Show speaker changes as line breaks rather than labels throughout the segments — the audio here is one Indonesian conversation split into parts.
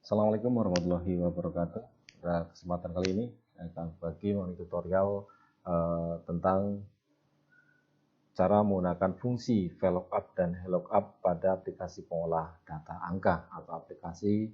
Assalamualaikum warahmatullahi wabarakatuh. Pada kesempatan kali ini saya akan bagi tutorial tentang cara menggunakan fungsi VLOOKUP dan HLOOKUP pada aplikasi pengolah data angka atau aplikasi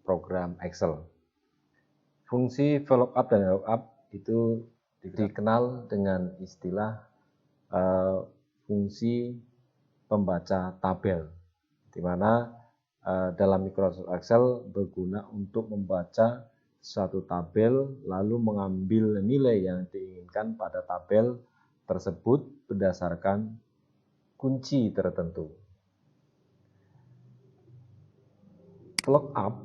program Excel. Fungsi VLOOKUP dan HLOOKUP itu dikenal dengan istilah fungsi pembaca tabel, di mana dalam Microsoft Excel berguna untuk membaca suatu tabel lalu mengambil nilai yang diinginkan pada tabel tersebut berdasarkan kunci tertentu. VLOOKUP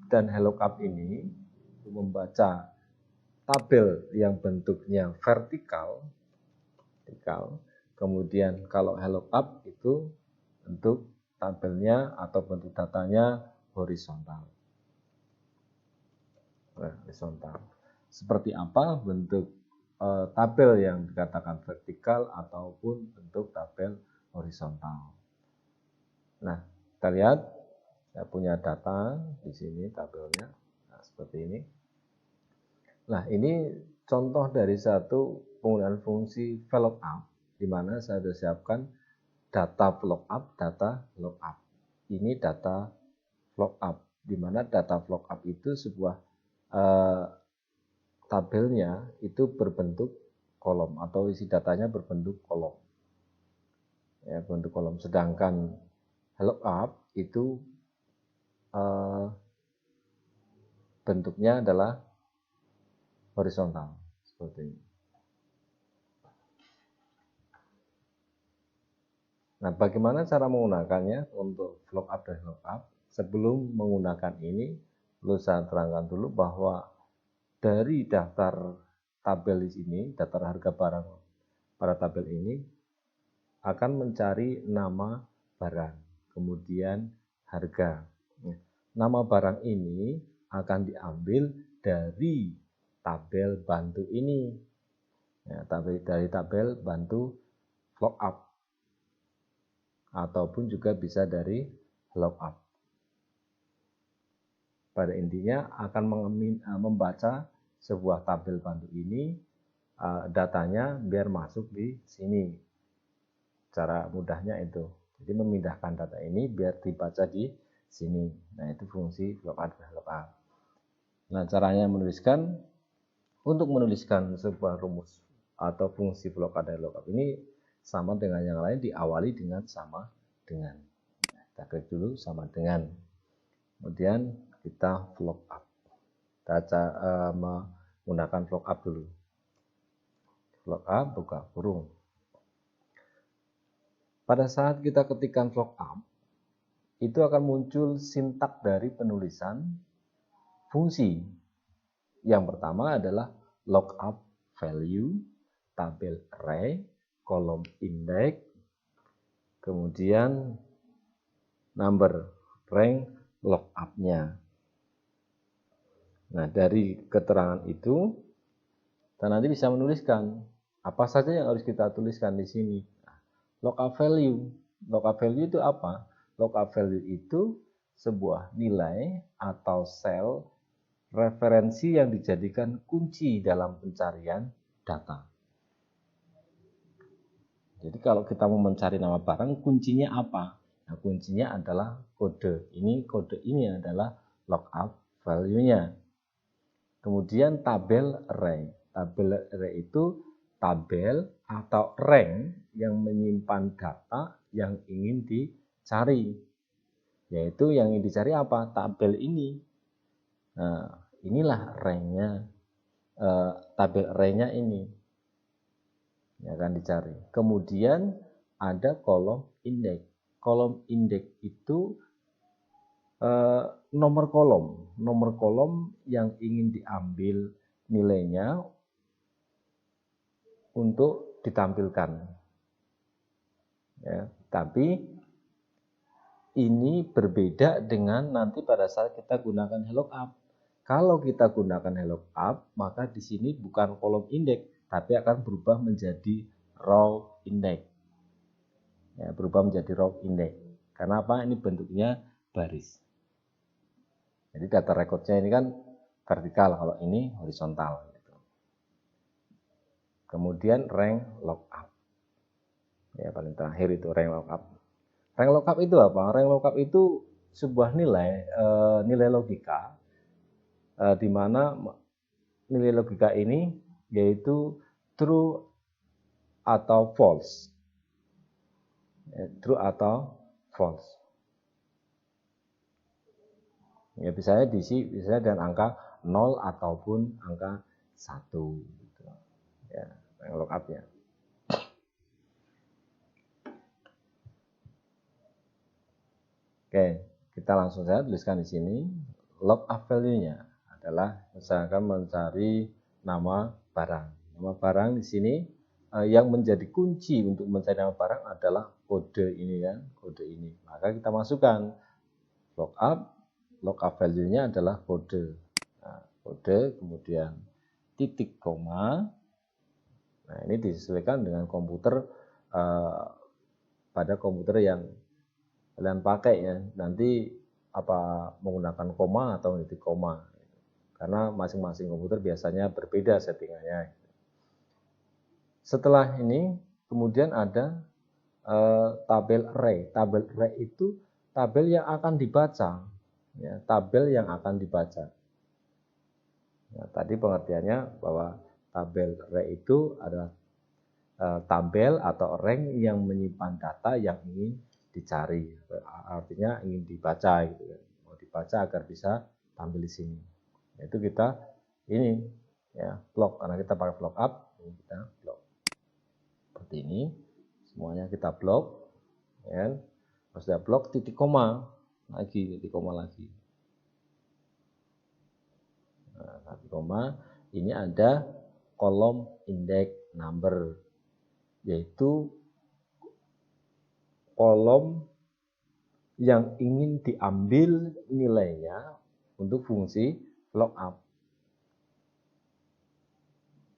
dan HLOOKUP ini membaca tabel yang bentuknya vertikal. Kemudian kalau HLOOKUP itu bentuk tabelnya atau bentuk datanya horizontal. Seperti apa bentuk tabel yang dikatakan vertikal ataupun bentuk tabel horizontal? Nah, kita lihat saya punya data di sini tabelnya. Nah, seperti ini. Nah, ini contoh dari satu penggunaan fungsi VLOOKUP, di mana saya sudah siapkan data VLOOKUP, data lookup. Ini data VLOOKUP, di mana data VLOOKUP itu sebuah tabelnya itu berbentuk kolom atau isi datanya berbentuk kolom. Ya, bentuk kolom. Sedangkan HLOOKUP itu bentuknya adalah horizontal seperti ini. Nah, bagaimana cara menggunakannya untuk VLOOKUP dan HLOOKUP? Sebelum menggunakan ini, perlu saya terangkan dulu bahwa dari daftar tabel di sini, daftar harga barang pada tabel ini akan mencari nama barang, kemudian harga. Nama barang ini akan diambil dari tabel bantu ini, ya, dari tabel bantu VLOOKUP, ataupun juga bisa dari HLOOKUP. Pada intinya akan membaca sebuah tabel bantu ini, datanya biar masuk di sini. Cara mudahnya itu. Jadi memindahkan data ini biar dibaca di sini. Nah, itu fungsi VLOOKUP dan HLOOKUP. Nah, caranya menuliskan, untuk menuliskan sebuah rumus atau fungsi VLOOKUP dan HLOOKUP ini sama dengan yang lain, diawali dengan sama dengan. Kita klik dulu sama dengan. Kemudian kita VLOOKUP. Kita menggunakan VLOOKUP dulu. VLOOKUP buka kurung. Pada saat kita ketikkan VLOOKUP, itu akan muncul sintak dari penulisan fungsi. Yang pertama adalah lookup value, tabel array, kolom index, kemudian number rank lookup-nya. Nah, dari keterangan itu kita nanti bisa menuliskan apa saja yang harus kita tuliskan di sini. Lookup value. Lookup value itu apa? Lookup value itu sebuah nilai atau sel referensi yang dijadikan kunci dalam pencarian data. Jadi kalau kita mau mencari nama barang, kuncinya apa? Nah, kuncinya adalah kode. Kode ini adalah lookup value-nya. Kemudian tabel array. Tabel array itu tabel atau rank yang menyimpan data yang ingin dicari. Yaitu yang ingin dicari apa? Tabel ini. Nah, inilah rank-nya, tabel array-nya ini yang akan dicari. Kemudian ada kolom indeks. Kolom indeks itu nomor kolom yang ingin diambil nilainya untuk ditampilkan. Ya, tapi ini berbeda dengan nanti pada saat kita gunakan HLOOKUP. Kalau kita gunakan HLOOKUP, maka di sini bukan kolom indeks, tapi akan berubah menjadi row index. Ya, berubah menjadi row index. Karena apa? Ini bentuknya baris. Jadi data recordnya ini kan vertikal, kalau ini horizontal. Kemudian rank lookup. Ya, paling terakhir itu rank lookup. Rank lookup itu apa? Rank lookup itu sebuah nilai logika, di mana nilai logika ini yaitu true atau false. True atau false. Ya, bisa diisi dengan angka 0 ataupun angka 1 gitu. Ya, rank lookupnya. Oke, kita langsung saja tuliskan di sini. Lookup value-nya adalah misalkan mencari nama barang. Nama barang di sini yang menjadi kunci untuk mencari nama barang adalah kode ini kan, kode ini. Maka kita masukkan lookup value-nya adalah kode. Nah, kode kemudian titik koma. Nah, ini disesuaikan dengan komputer pada komputer yang kalian pakai ya, nanti apa menggunakan koma atau titik koma, karena masing-masing komputer biasanya berbeda settingannya. Setelah ini kemudian ada tabel array. Tabel array itu tabel yang akan dibaca, ya, tabel yang akan dibaca. Nah, tadi pengertiannya bahwa tabel array itu adalah tabel atau array yang menyimpan data yang ingin dicari, artinya ingin dibaca gitu kan, mau dibaca agar bisa tampil di sini. Itu kita ini ya blok, karena kita pakai lookup, kita blok seperti ini, semuanya kita blok, ya. Sudah blok titik koma lagi, titik koma lagi. Nah, titik koma ini ada kolom index number, yaitu kolom yang ingin diambil nilainya untuk fungsi lookup.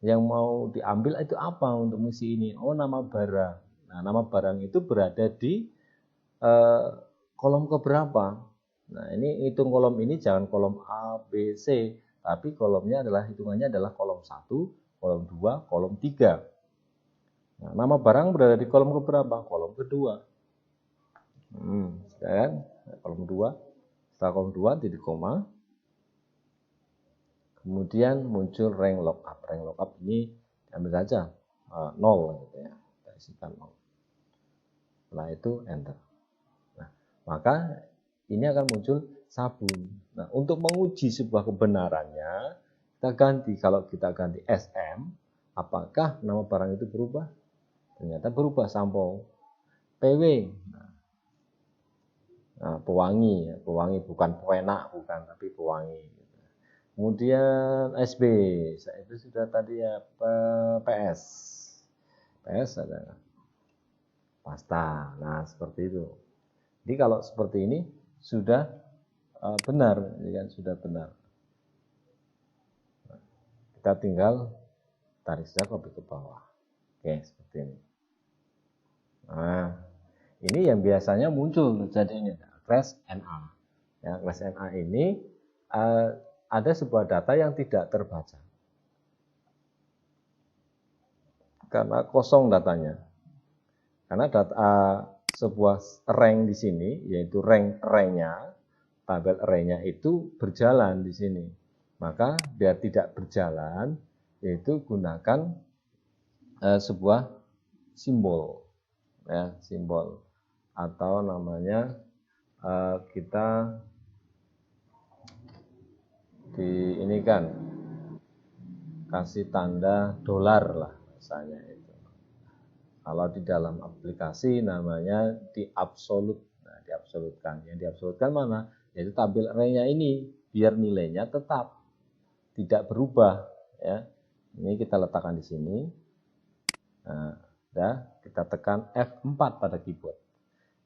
Yang mau diambil itu apa untuk fungsi ini? Oh, nama barang. Nah, nama barang itu berada di kolom keberapa? Nah, ini hitung kolom ini jangan kolom A, B, C, tapi kolomnya adalah hitungannya adalah kolom 1, kolom 2, kolom 3. Nah, nama barang berada di kolom keberapa? Kolom kedua. Kan? Kolom 2. Setelah kolom 2 titik koma. Kemudian muncul rank lookup. Rank lookup ini ambil saja 0 gitu ya. Kita isikan 0. Setelah itu enter. Nah, maka ini akan muncul sabun. Nah, untuk menguji sebuah kebenarannya, kita ganti. Kalau kita ganti SM, apakah nama barang itu berubah? Ternyata berubah, sampo. PW. Nah, pewangi, pewangi bukan pewenak, bukan, tapi pewangi. Kemudian SB, itu sudah tadi ya, PS. PS ada pasta. Nah, seperti itu. Jadi kalau seperti ini sudah benar, ya kan, sudah benar. Kita tinggal tarik saja copy ke bawah. Oke, seperti ini. Nah, ini yang biasanya muncul jadinya class NA. Ya, class NA ini ada sebuah data yang tidak terbaca karena kosong datanya. Karena data sebuah rank di sini, yaitu rank-nya, tabel array-nya itu berjalan di sini. Maka biar tidak berjalan, yaitu gunakan sebuah simbol, ya, simbol atau namanya kita di ini kan kasih tanda dolar lah misalnya itu. Kalau di dalam aplikasi namanya diabsolut. Nah, diabsolutkan. Yang diabsolutkan mana? Yaitu tabel array-nya ini biar nilainya tetap tidak berubah, ya. Ini kita letakkan di sini. Nah, ya, kita tekan F4 pada keyboard.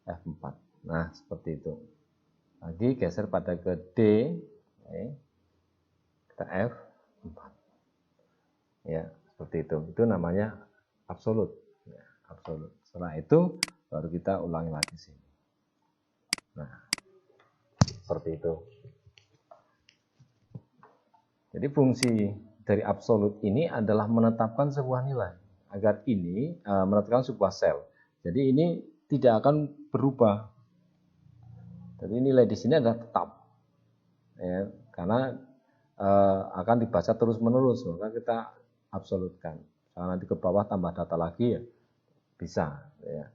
F4. Nah, seperti itu. Lagi geser pada ke D. Oke. Kita F4. Ya, seperti itu. Itu namanya absolut. Ya, absolut. Setelah itu baru kita ulangi lagi sini. Nah, seperti itu. Jadi fungsi dari absolut ini adalah menetapkan sebuah nilai agar ini menetapkan sebuah sel. Jadi ini tidak akan berubah. Jadi nilai di sini adalah tetap, ya, karena akan dibaca terus menerus, maka kita absolutkan. Kalau nanti ke bawah tambah data lagi ya bisa. Ya.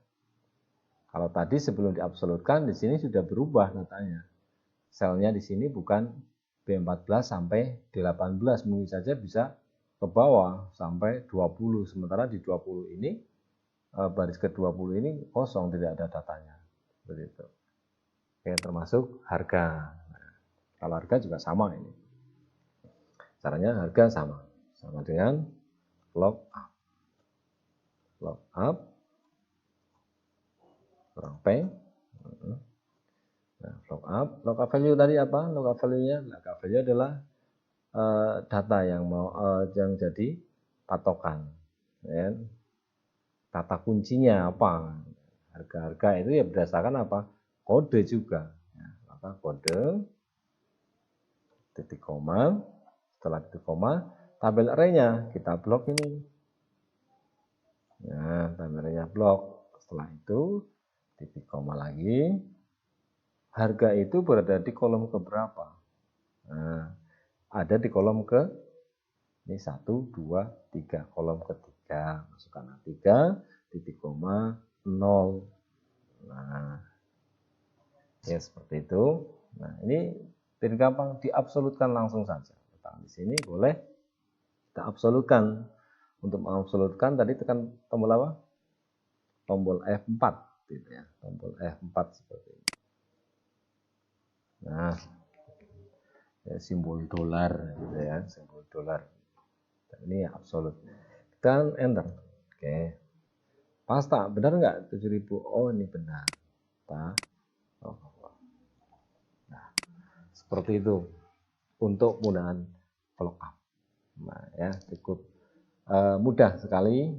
Kalau tadi sebelum diabsolutkan di sini sudah berubah datanya. Selnya di sini bukan B14 sampai D18, mungkin saja bisa ke bawah sampai 20. Sementara di 20 ini baris ke-20 ini kosong, tidak ada datanya. Begitu. Oke, termasuk harga. Nah, kalau harga juga sama ini. Caranya harga sama dengan lookup. Lookup kurang P. Nah, lookup value tadi apa? Lookup value-nya, lookup value adalah data yang yang jadi patokan. Ya. Kata kuncinya apa? Harga-harga itu ya berdasarkan apa? Kode juga. Ya, maka kode titik koma, setelah titik koma, tabel array-nya kita blok ini. Nah, tabel array-nya blok. Setelah itu titik koma lagi. Harga itu berada di kolom keberapa? Nah, ada di kolom ke ini 1, 2, 3, kolom ketiga. Masukkan A3, titik koma, 0. Nah, ya seperti itu. Nah, ini lebih gampang diabsolutkan langsung saja. Di sini boleh kita absolutkan. Untuk mengabsolutkan tadi tekan tombol apa? Tombol F4 gitu ya. Tombol F4 seperti ini. Nah, ya, simbol dolar gitu ya, simbol dolar. Dan ini ya absolut. Dan enter. Oke. Pas tak? Benar nggak 7.000? Oh, ini benar. Oh. Nah, seperti itu untuk penggunaan lookup. Nah, ya cukup mudah sekali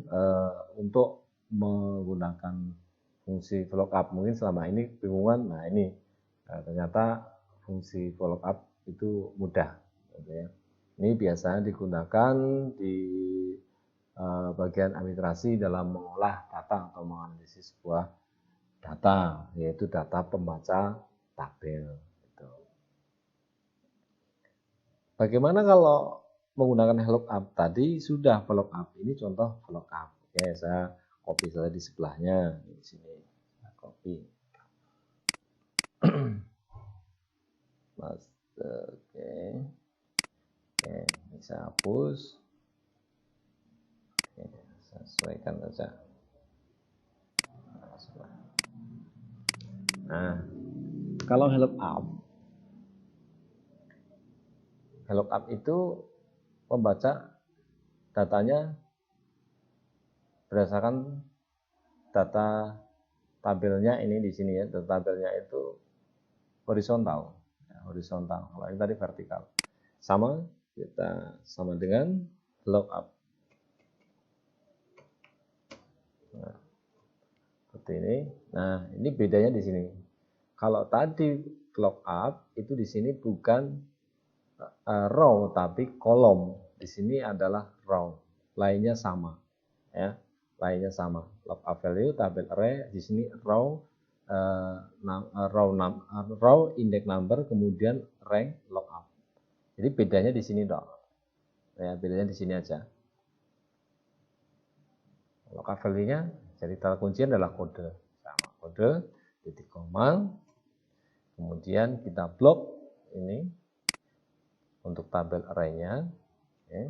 untuk menggunakan fungsi lookup. Mungkin selama ini bingungan. Nah, ini ternyata fungsi lookup itu mudah. Gitu ya. Ini biasa digunakan di bagian administrasi dalam mengolah data atau menganalisis sebuah data, yaitu data pembaca tabel. Gitu. Bagaimana kalau menggunakan lookup? Tadi sudah lookup. Ini contoh lookup. Oke, saya copy saja di sebelahnya di sini. Saya copy. Mas, oke. Oke, bisa hapus. Oke, sesuaikan saja. Nah, kalau lookup itu membaca datanya berdasarkan data tabelnya ini di sini ya. Data tabelnya itu horizontal. Ya, horizontal. Kalau ini tadi vertikal. Sama, kita sama dengan lookup. Nah, seperti ini. Nah, ini bedanya di sini. Kalau tadi lookup itu di sini bukan row tapi kolom. Di sini adalah row. Lainnya sama. Ya, lainnya sama. Lookup value tabel array di sini row row index number kemudian rank lookup. Jadi bedanya di sini dong. Ya, bedanya di sini aja. Lookup value-nya jadi kata kuncian adalah kode. Sama kode titik koma. Kemudian kita blok ini untuk tabel array-nya. Oke.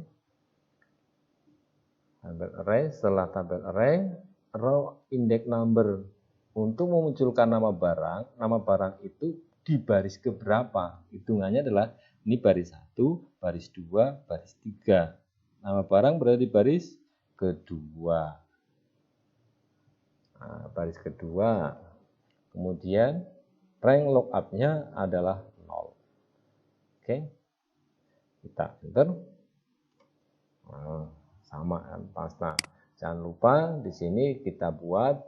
Tabel array, setelah tabel array, row index number. Untuk memunculkan nama barang itu di baris keberapa? Hitungannya adalah ini baris 1, baris 2, baris 3. Nama barang berada di baris kedua. Nah, baris kedua. Kemudian rank lookup-nya adalah 0. Oke. Kita enter. Nah, sama kan pasta. Jangan lupa di sini kita buat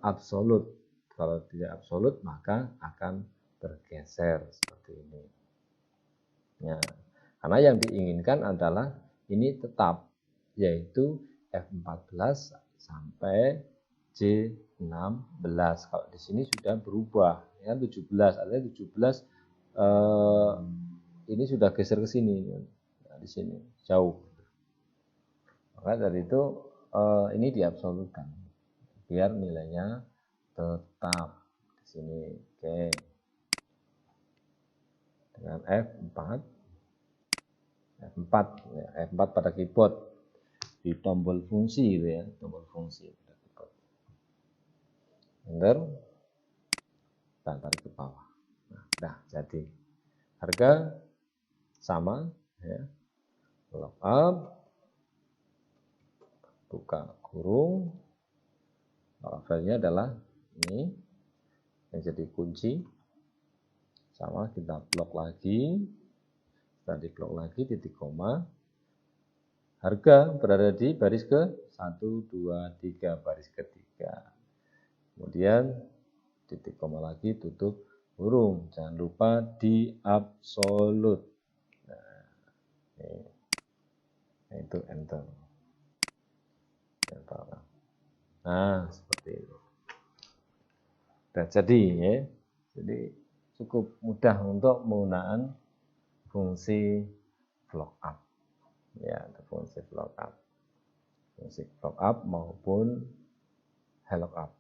absolute. Kalau tidak absolut maka akan bergeser seperti ini. Ya, karena yang diinginkan adalah ini tetap, yaitu F14 sampai J16. Kalau di sini sudah berubah, ya 17, artinya 17 ini sudah geser ke sini, nah, di sini jauh. Maka dari itu ini diabsolutkan, biar nilainya tetap di sini. Oke, dengan F4 pada keyboard di tombol fungsi gitu ya, tombol fungsi pada keyboard. Enter, dan tarik ke bawah. Nah, jadi harga sama ya. Lookup, buka kurung, filenya adalah ini yang jadi kunci. Sama, kita blok lagi, setelah di blok lagi titik koma, harga berada di baris ke 1, 2, 3, baris ketiga. Kemudian titik koma lagi, tutup kurung. Jangan lupa di absolut. Nah, itu enter. Nah, seperti itu. Sudah jadi ya. Jadi cukup mudah untuk menggunakan fungsi lookup. Ya, fungsi lookup. Fungsi lookup maupun lookup.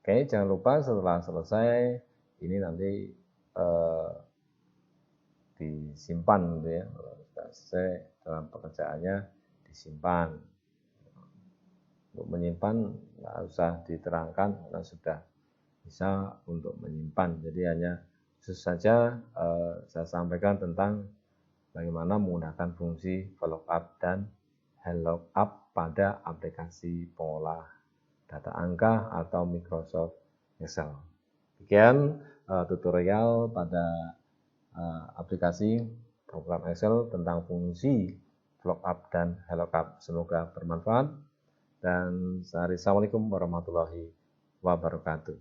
Oke, jangan lupa setelah selesai ini nanti disimpan gitu ya. Kalau sudah selesai dalam pekerjaannya disimpan. Untuk menyimpan nggak usah diterangkan karena sudah bisa untuk menyimpan. Jadi hanya khusus saja saya sampaikan tentang bagaimana menggunakan fungsi VLOOKUP dan LOOKUP pada aplikasi pengolah data angka atau Microsoft Excel. Demikian tutorial pada aplikasi program Excel tentang fungsi VLOOKUP dan LOOKUP. Semoga bermanfaat. Dan assalamualaikum warahmatullahi wabarakatuh.